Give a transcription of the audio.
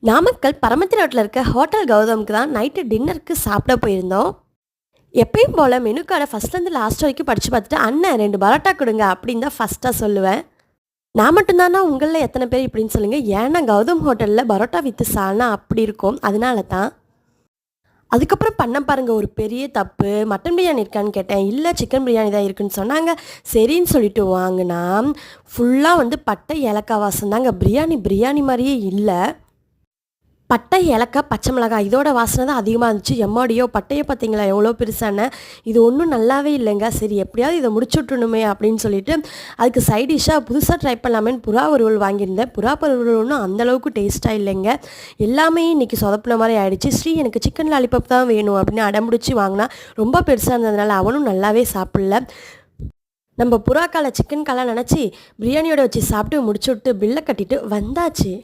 நாமக்கல் பரமத்தி ரோட்டில் இருக்க ஹோட்டல் கௌதமுக்கு தான் நைட்டு டின்னருக்கு சாப்பிட போயிருந்தோம். எப்பயும் போல் மெனு கார்டை ஃபஸ்ட்லேருந்து லாஸ்ட் வரைக்கும் படித்து பார்த்துட்டு, அண்ணன் 2 பரோட்டா கொடுங்க அப்படின்னு தான் ஃபஸ்ட்டாக சொல்லுவேன். நான் மட்டும்தானா உங்களில் எத்தனை பேர் இப்படின்னு சொல்லுங்கள். ஏன்னா கௌதம் ஹோட்டலில் பரோட்டா வித்து சால்னா அப்படி இருக்கும், அதனால தான். அதுக்கப்புறம் பண்ண பாருங்கள் ஒரு பெரிய தப்பு. மட்டன் பிரியாணி இருக்கான்னு கேட்டேன், இல்லை சிக்கன் பிரியாணி தான் இருக்குன்னு சொன்னாங்க. சரின்னு சொல்லிட்டு வாங்கினா ஃபுல்லாக பட்டை ஏலக்காய் வாசம் தாங்க. பிரியாணி பிரியாணி மாதிரியே இல்லை. பட்டை ஏலக்காய் பச்சை மிளகாய் இதோட வாசனை தான் அதிகமாக இருந்துச்சு. எம்மாடியோ பட்டையை பார்த்தீங்களா எவ்வளோ பெருசான, இது ஒன்றும் நல்லாவே இல்லைங்க. சரி எப்படியாவது இதை முடிச்சு விட்டுணுமே அப்படின்னு சொல்லிட்டு அதுக்கு சைட் டிஷ்ஷாக புதுசாக ட்ரை பண்ணலாமேன்னு புறா வறுவல் வாங்கியிருந்தேன். புறா வறுவல் ஒன்றும் அந்தளவுக்கு டேஸ்ட்டாக இல்லைங்க. எல்லாமே இன்றைக்கி சொதப்பின மாதிரி ஆகிடுச்சு. ஸ்ரீ எனக்கு சிக்கன் லாலிபப் தான் வேணும் அப்படின்னு அடம்பிடிச்சி வாங்கினா ரொம்ப பெருசாக இருந்ததுனால அவனும் நல்லாவே சாப்பிடல. நம்ம புறாக்காலை சிக்கன் காலை நினச்சி பிரியாணியோட வச்சு சாப்பிட்டு முடிச்சு விட்டு பில்லை கட்டிட்டு வந்தாச்சு.